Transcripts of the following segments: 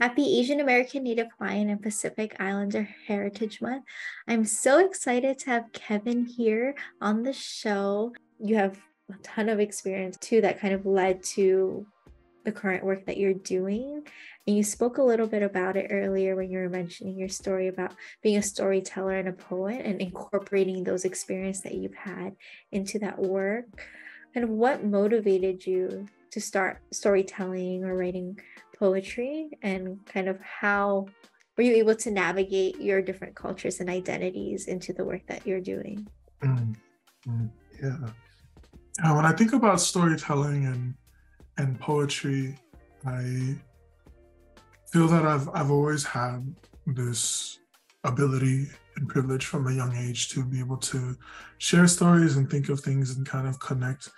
Happy Asian American, Native Hawaiian, and Pacific Islander Heritage Month. I'm so excited to have Kevin here on the show. You have a ton of experience too that kind of led to the current work that you're doing. And you spoke a little bit about it earlier when you were mentioning your story about being a storyteller and a poet and incorporating those experiences that you've had into that work. Kind of what motivated you to start storytelling or writing poetry, and kind of how were you able to navigate your different cultures and identities into the work that you're doing? Yeah. When I think about storytelling and poetry, I feel that I've always had this ability and privilege from a young age to be able to share stories and think of things and kind of connect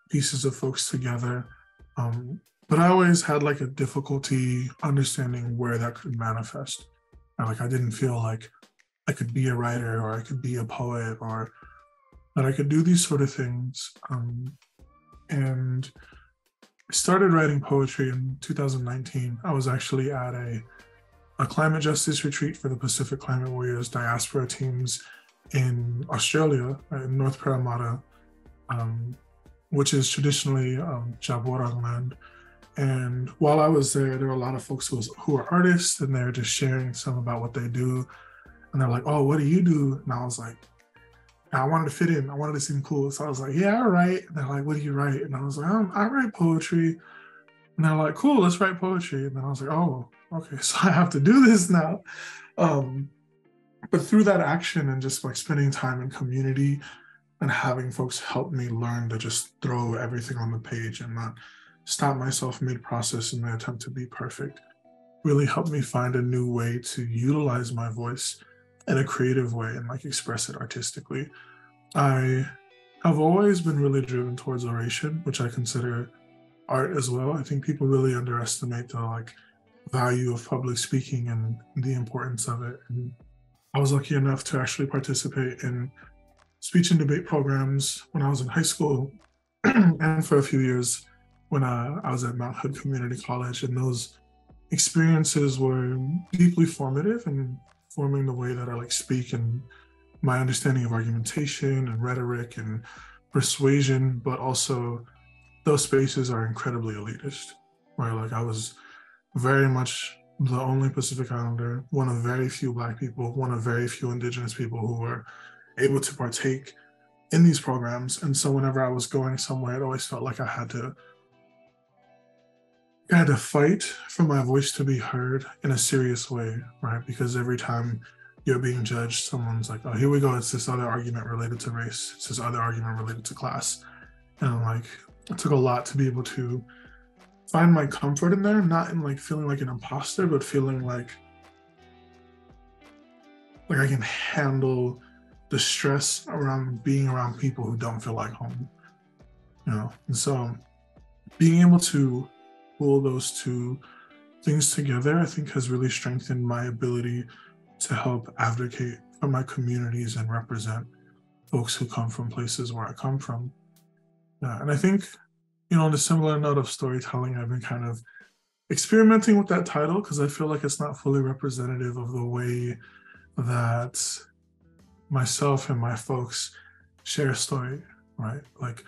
pieces of folks together. But I always had like a difficulty understanding where that could manifest. Like I didn't feel like I could be a writer or I could be a poet or that I could do these sort of things. And I started writing poetry in 2019. I was actually at a climate justice retreat for the Pacific Climate Warriors diaspora teams in Australia, in North Parramatta, which is traditionally Jaborang land. And while I was there were a lot of folks who are artists, and they're just sharing some about what they do. And they're like, "Oh, what do you do?" And I was like, I wanted to fit in. I wanted to seem cool. So I was like, "Yeah, I write." And they're like, "What do you write?" And I was like, I write poetry." And they're like, "Cool, let's write poetry." And then I was like, "Oh, okay, so I have to do this now." But through that action and just like spending time in community and having folks help me learn to just throw everything on the page and not stop myself mid-process in the attempt to be perfect really helped me find a new way to utilize my voice in a creative way and like express it artistically. I have always been really driven towards oration, which I consider art as well. I think people really underestimate the like value of public speaking and the importance of it. And I was lucky enough to actually participate in speech and debate programs when I was in high school and for a few years when I was at Mount Hood Community College. And those experiences were deeply formative in forming the way that I like speak and my understanding of argumentation and rhetoric and persuasion, but also those spaces are incredibly elitist, right? Like I was very much the only Pacific Islander, one of very few Black people, one of very few Indigenous people who were able to partake in these programs. And so whenever I was going somewhere, it always felt like I had to fight for my voice to be heard in a serious way, right? Because every time you're being judged, someone's like, "Oh, here we go. It's this other argument related to race. It's this other argument related to class." And I'm like, it took a lot to be able to find my comfort in there, not in like feeling like an imposter, but feeling like I can handle the stress around being around people who don't feel like home, you know? And so being able to pull those two things together, I think has really strengthened my ability to help advocate for my communities and represent folks who come from places where I come from. And I think, on a similar note of storytelling, I've been kind of experimenting with that title because I feel like it's not fully representative of the way that myself and my folks share story, right? Like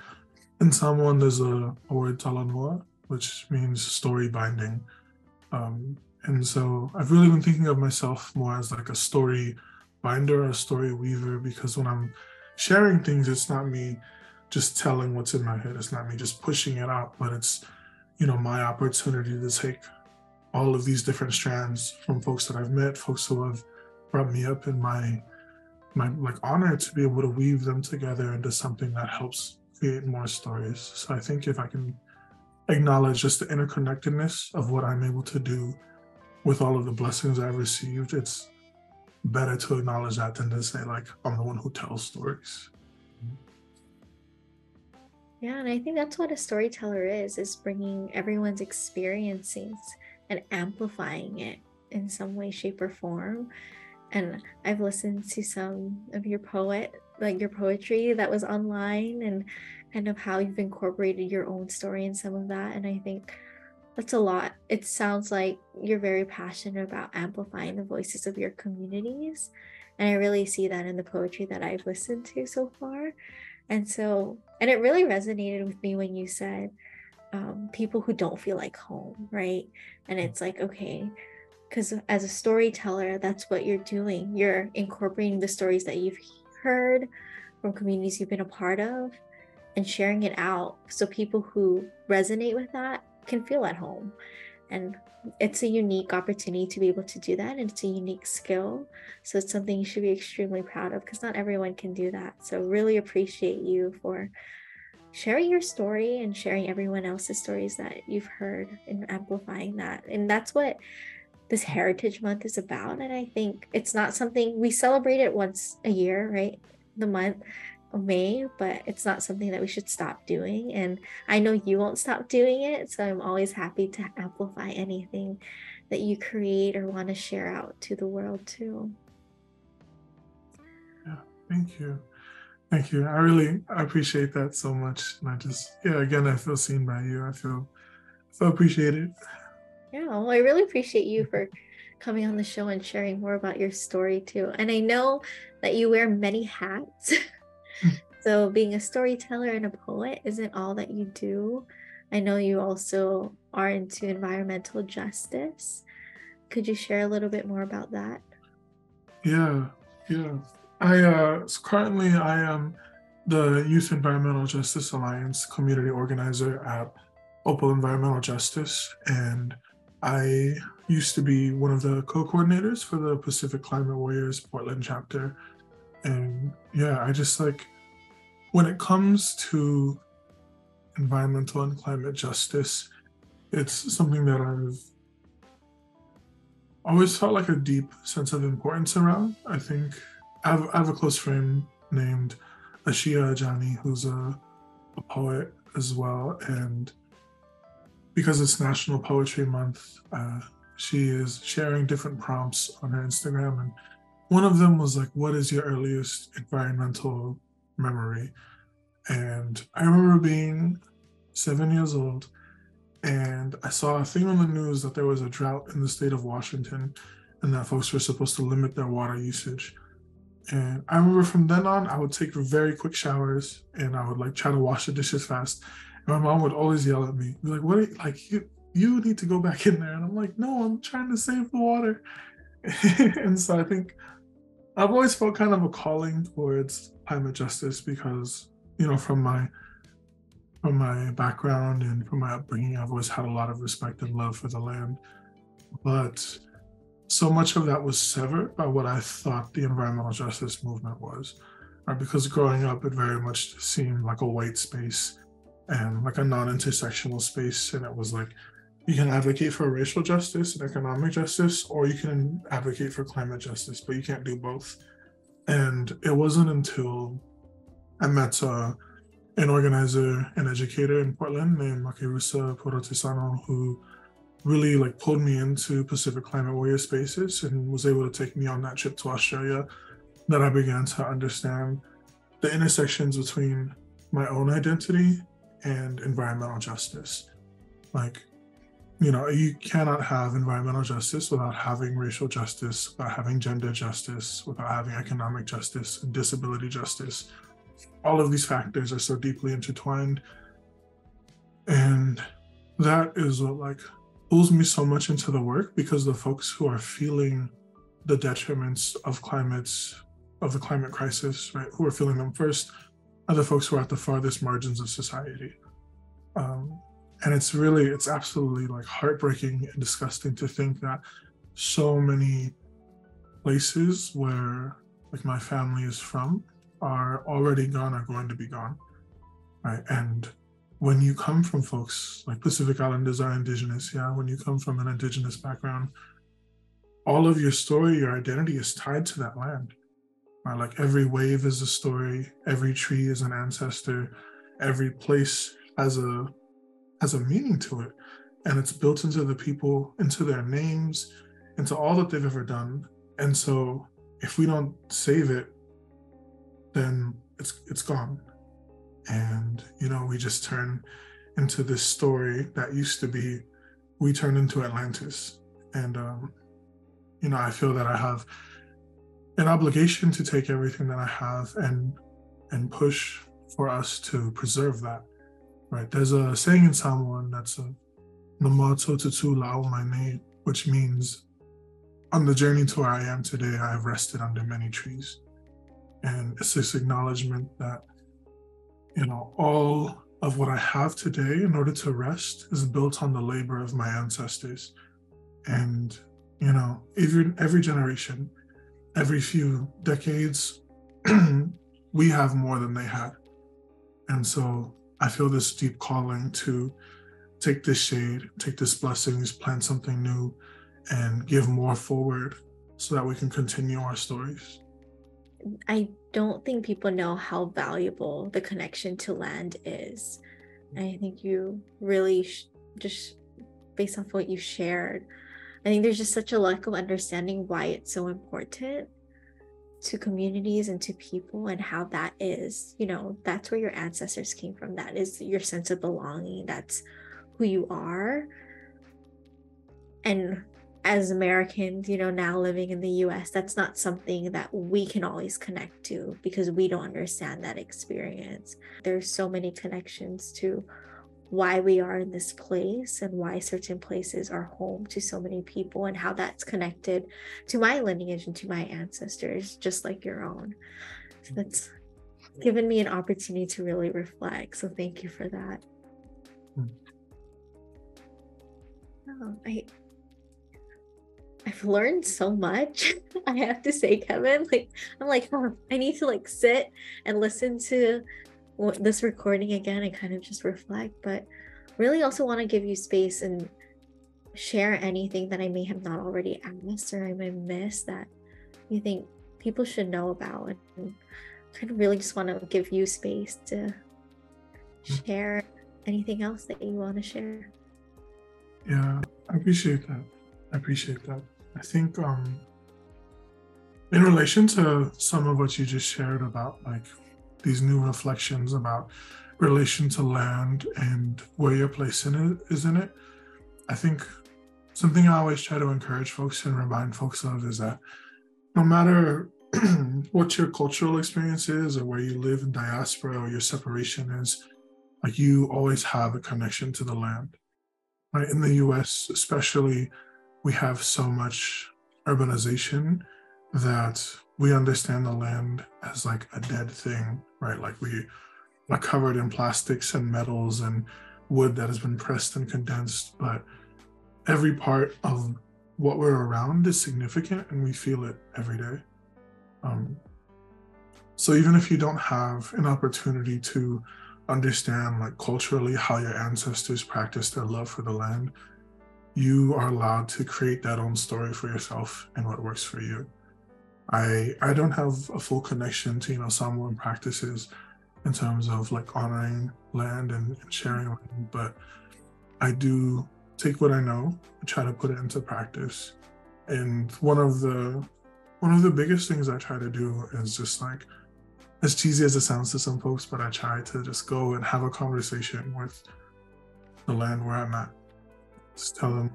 in Samoan, there's a word talanua, which means story binding. And so I've really been thinking of myself more as like a story binder, a story weaver, because when I'm sharing things, it's not me just telling what's in my head. It's not me just pushing it out, but it's, my opportunity to take all of these different strands from folks that I've met, folks who have brought me up in my like honor to be able to weave them together into something that helps create more stories. So I think if I can acknowledge just the interconnectedness of what I'm able to do with all of the blessings I've received, it's better to acknowledge that than to say like I'm the one who tells stories. Yeah, and I think that's what a storyteller is bringing everyone's experiences and amplifying it in some way, shape, or form. And I've listened to some of your poetry that was online, and kind of how you've incorporated your own story in some of that. And I think That's a lot. It sounds like you're very passionate about amplifying the voices of your communities. And I really see that in the poetry that I've listened to so far. And it really resonated with me when you said people who don't feel like home, right? And it's like, okay, because as a storyteller, that's what you're doing. You're incorporating the stories that you've heard from communities you've been a part of and sharing it out so people who resonate with that can feel at home. And it's a unique opportunity to be able to do that, and it's a unique skill. So it's something you should be extremely proud of, because not everyone can do that. So really appreciate you for sharing your story and sharing everyone else's stories that you've heard and amplifying that. And that's what this Heritage Month is about. And I think it's not something we celebrate it once a year, right? The month of May, but it's not something that we should stop doing. And I know you won't stop doing it. So I'm always happy to amplify anything that you create or want to share out to the world too. Yeah, thank you. Thank you. I appreciate that so much. And again, I feel seen by you. I feel appreciated. Yeah, well, I really appreciate you for coming on the show and sharing more about your story too. And I know that you wear many hats. So being a storyteller and a poet isn't all that you do. I know you also are into environmental justice. Could you share a little bit more about that? Yeah. So currently I am the Youth Environmental Justice Alliance community organizer at Opal Environmental Justice, and I used to be one of the co-coordinators for the Pacific Climate Warriors Portland chapter. And yeah, I just like, when it comes to environmental and climate justice, it's something that I've always felt like a deep sense of importance around. I think I have a close friend named Ashia Ajani, who's a poet as well. And because it's National Poetry Month, she is sharing different prompts on her Instagram. And one of them was like, what is your earliest environmental memory? And I remember being 7 years old, and I saw a thing on the news that there was a drought in the state of Washington and that folks were supposed to limit their water usage. And I remember from then on, I would take very quick showers and I would like try to wash the dishes fast. And my mom would always yell at me, be like, what, you need to go back in there. And I'm like, no, I'm trying to save the water. And so I think I've always felt kind of a calling towards climate justice because, from my background and from my upbringing, I've always had a lot of respect and love for the land. But so much of that was severed by what I thought the environmental justice movement was. Right? Because growing up, it very much seemed like a white space and like a non-intersectional space. And it was like, you can advocate for racial justice and economic justice, or you can advocate for climate justice, but you can't do both. And it wasn't until I met an organizer and educator in Portland named Makirusa Porotisano, who really like pulled me into Pacific Climate Warrior spaces and was able to take me on that trip to Australia, that I began to understand the intersections between my own identity and environmental justice. Like, you cannot have environmental justice without having racial justice, without having gender justice, without having economic justice and disability justice. All of these factors are so deeply intertwined. And that is what like pulls me so much into the work, because the folks who are feeling the detriments of the climate crisis, right, who are feeling them first, are the folks who are at the farthest margins of society. And it's absolutely like heartbreaking and disgusting to think that so many places where like my family is from are already gone, are going to be gone, right? And when you come from folks like Pacific Islanders are Indigenous, when you come from an Indigenous background, all of your story, your identity is tied to that land, right? Like every wave is a story, every tree is an ancestor, every place has a meaning to it, and it's built into the people, into their names, into all that they've ever done. And so if we don't save it, then it's gone. And we just turn into this story that used to be we turned into Atlantis. And, I feel that I have an obligation to take everything that I have and push for us to preserve that, right? There's a saying in Samoan that's a "Namato tutu lao maine," which means, on the journey to where I am today, I have rested under many trees. And it's this acknowledgement that, all of what I have today in order to rest is built on the labor of my ancestors. And, even every generation, every few decades, we have more than they had. And so I feel this deep calling to take this shade, take this blessings, plant something new, and give more forward so that we can continue our stories. I don't think people know how valuable the connection to land is. And I think you really just based off what you shared, I think there's just such a lack of understanding why it's so important to communities and to people, and how that is, that's where your ancestors came from. That is your sense of belonging. That's who you are. And as Americans, now living in the US, that's not something that we can always connect to because we don't understand that experience. There's so many connections to why we are in this place and why certain places are home to so many people, and how that's connected to my lineage and to my ancestors, just like your own. So that's given me an opportunity to really reflect. So thank you for that. I've learned so much. I have to say, Kevin, I'm like, I need to sit and listen to this recording again and kind of just reflect, but really also want to give you space and share anything that I may have not already asked or I may miss that you think people should know about, and kind of really just want to give you space to share anything else that you want to share. Yeah, I appreciate that. I think in relation to some of what you just shared about these new reflections about relation to land and where your place is in it, I think something I always try to encourage folks and remind folks of is that no matter what your cultural experience is or where you live in diaspora or your separation is, you always have a connection to the land. Right? In the US especially, we have so much urbanization that we understand the land as a dead thing, right? We are covered in plastics and metals and wood that has been pressed and condensed, but every part of what we're around is significant and we feel it every day. So even if you don't have an opportunity to understand culturally how your ancestors practiced their love for the land, you are allowed to create that own story for yourself and what works for you. I don't have a full connection to Samoan practices in terms of honoring land and sharing land, but I do take what I know and try to put it into practice. And one of the biggest things I try to do is just as cheesy as it sounds to some folks, but I try to just go and have a conversation with the land where I'm at. Just tell them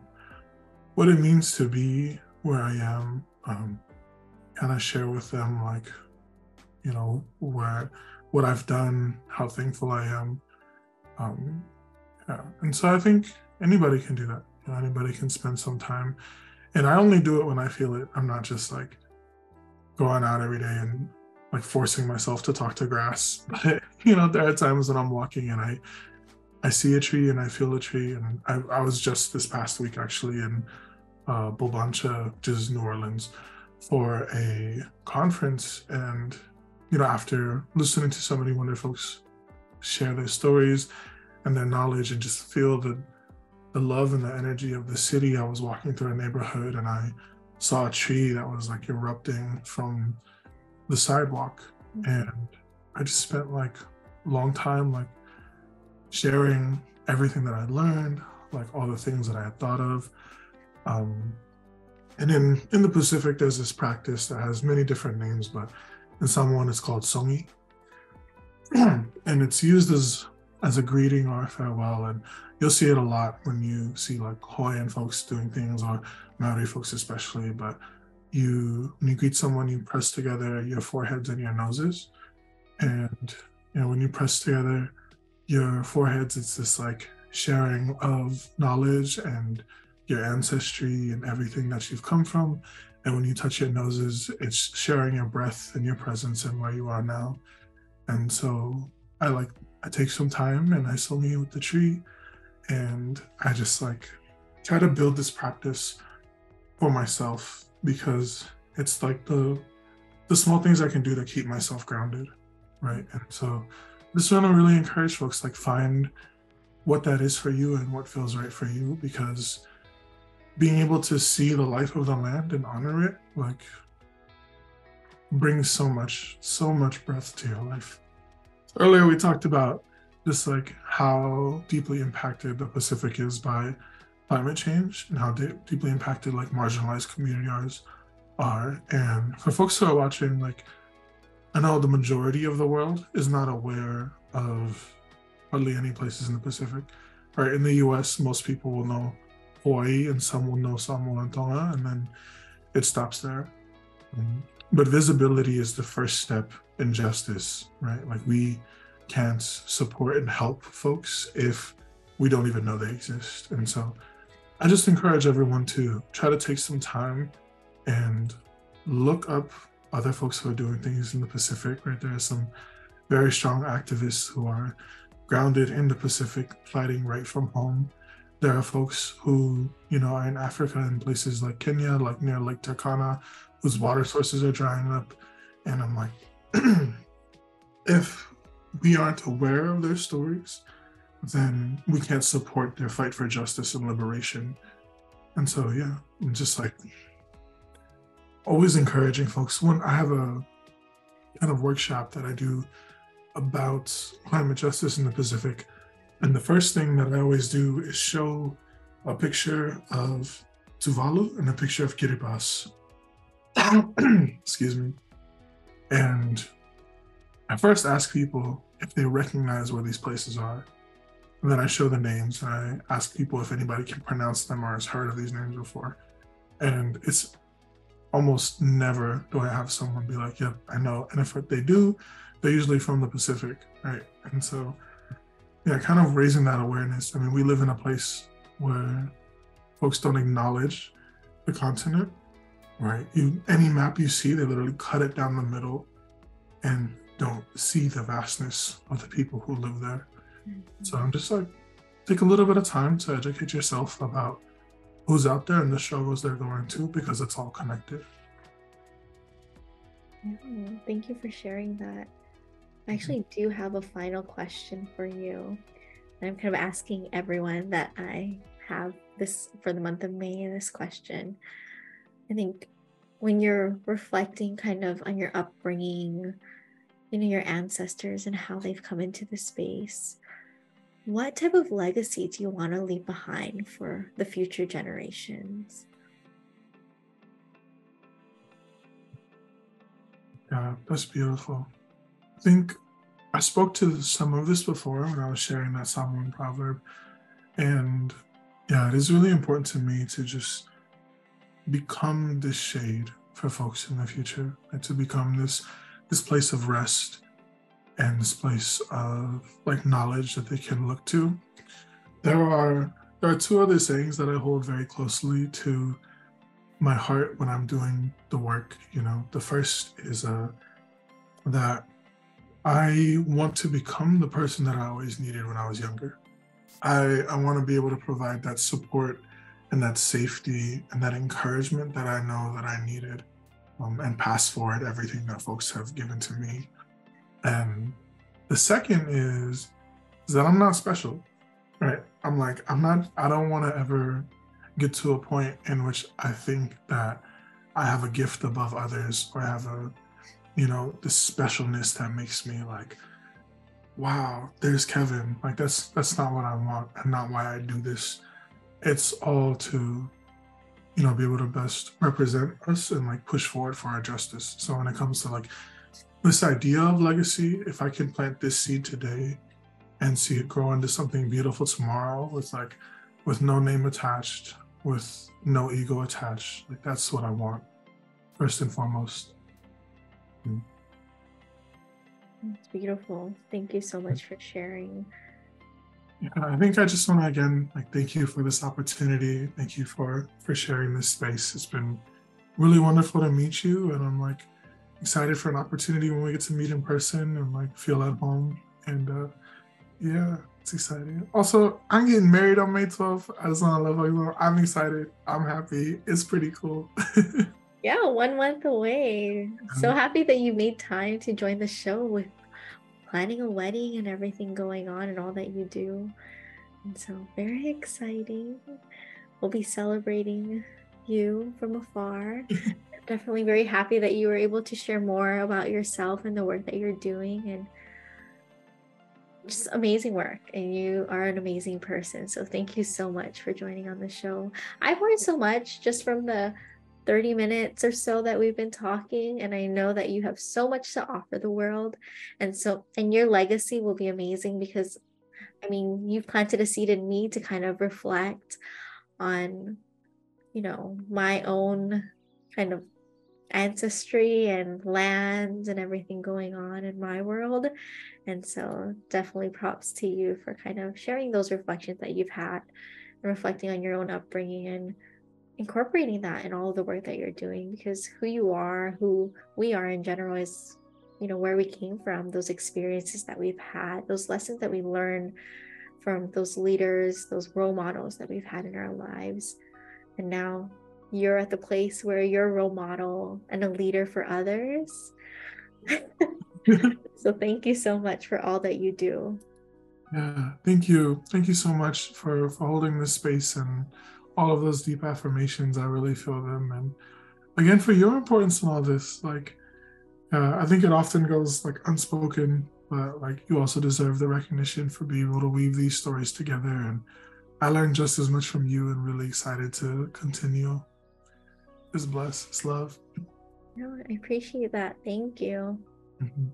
what it means to be where I am. Kind of share with them what I've done, how thankful I am. And so I think anybody can do that. Anybody can spend some time. And I only do it when I feel it. I'm not just going out every day and forcing myself to talk to grass. But there are times when I'm walking and I see a tree and I feel a tree. And I was just this past week actually in Bobancha, which is New Orleans, for a conference. And after listening to so many wonderful folks share their stories and their knowledge and just feel the love and the energy of the city, I was walking through a neighborhood and I saw a tree that was erupting from the sidewalk. And I just spent a long time sharing everything that I learned, all the things that I had thought of. And in the Pacific, there's this practice that has many different names, but in Samoan it's called songi. And it's used as as a greeting or a farewell. And you'll see it a lot when you see like Hawaiian folks doing things, or Maori folks especially. But when you greet someone, you press together your foreheads and your noses. And when you press together your foreheads, it's this like sharing of knowledge and your ancestry and everything that you've come from. And when you touch your noses, it's sharing your breath and your presence and where you are now. And so I take some time and I salute with the tree, and I just like try to build this practice for myself, because it's like the small things I can do to keep myself grounded, right? And so just want to really encourage folks, like, find what that is for you and what feels right for you, because being able to see the life of the land and honor it, like, brings so much breath to your life. Earlier we talked about just like how deeply impacted the Pacific is by climate change, and how deeply impacted like marginalized communities are. And for folks who are watching, like, I know the majority of the world is not aware of hardly any places in the Pacific. Right, in the US, most people will know Hawaii and some will know Samoa and Tonga, and then it stops there. But visibility is the first step in justice, right? Like, we can't support and help folks if we don't even know they exist. And so I just encourage everyone to try to take some time and look up other folks who are doing things in the Pacific, right? There are some very strong activists who are grounded in the Pacific, fighting right from home. There are folks who, are in Africa, in places like Kenya, like near Lake Turkana, whose water sources are drying up. And I'm like, if we aren't aware of their stories, then we can't support their fight for justice and liberation. And so, yeah, I'm just like always encouraging folks. When I have a kind of workshop that I do about climate justice in the Pacific, and the first thing that I always do is show a picture of Tuvalu and a picture of Kiribati. Excuse me. And I first ask people if they recognize where these places are. And then I show the names, and I ask people if anybody can pronounce them or has heard of these names before. And it's almost never do I have someone be like, yep, I know. And if they do, they're usually from the Pacific, right? And so, yeah, kind of raising that awareness. I mean, we live in a place where folks don't acknowledge the continent, right? Any map you see, they literally cut it down the middle and don't see the vastness of the people who live there. So I'm just like, take a little bit of time to educate yourself about who's out there and the struggles they're going to, because it's all connected. Yeah, thank you for sharing that. I actually do have a final question for you. And I'm kind of asking everyone that I have this for the month of May, this question. I think when you're reflecting kind of on your upbringing, your ancestors and how they've come into the space, what type of legacy do you want to leave behind for the future generations? Yeah, that's beautiful. I think I spoke to some of this before when I was sharing that Samoan proverb. And yeah, it is really important to me to just become this shade for folks in the future, and to become this place of rest and this place of like knowledge that they can look to. There are two other sayings that I hold very closely to my heart when I'm doing the work. The first is that I want to become the person that I always needed when I was younger. I want to be able to provide that support and that safety and that encouragement that I know that I needed, and pass forward everything that folks have given to me. And the second is that I'm not special, right? I don't want to ever get to a point in which I think that I have a gift above others, or I have this specialness that makes me like, wow, there's Kevin. Like, that's not what I want, and not why I do this. It's all to, be able to best represent us and like push forward for our justice. So when it comes to like this idea of legacy, if I can plant this seed today and see it grow into something beautiful tomorrow with no name attached, with no ego attached. Like, that's what I want first and foremost. It's beautiful. Thank you so much for sharing. Yeah, I think I just want to again thank you for this opportunity. Thank you for sharing this space. It's been really wonderful to meet you, and I'm excited for an opportunity when we get to meet in person and feel at home. And yeah, it's exciting. Also, I'm getting married on May 12th. I just want to let I'm excited. I'm happy. It's pretty cool. Yeah, 1 month away. So happy that you made time to join the show with planning a wedding and everything going on and all that you do. And so very exciting. We'll be celebrating you from afar. Definitely very happy that you were able to share more about yourself and the work that you're doing, and just amazing work. And you are an amazing person. So thank you so much for joining on the show. I've learned so much just from the 30 minutes or so that we've been talking, and I know that you have so much to offer the world, and your legacy will be amazing, because I mean, you've planted a seed in me to kind of reflect on, my own kind of ancestry and lands and everything going on in my world. And so definitely props to you for kind of sharing those reflections that you've had and reflecting on your own upbringing and incorporating that in all of the work that you're doing, because who you are, who we are in general, is where we came from, those experiences that we've had, those lessons that we learned from those leaders, those role models that we've had in our lives. And now you're at the place where you're a role model and a leader for others. So thank you so much for all that you do. Yeah, thank you so much for holding this space and all of those deep affirmations. I really feel them. And again, for your importance in all this, I think it often goes unspoken, but you also deserve the recognition for being able to weave these stories together. And I learned just as much from you, and really excited to continue. It's blessed. It's love. No, I appreciate that. Thank you. Mm-hmm.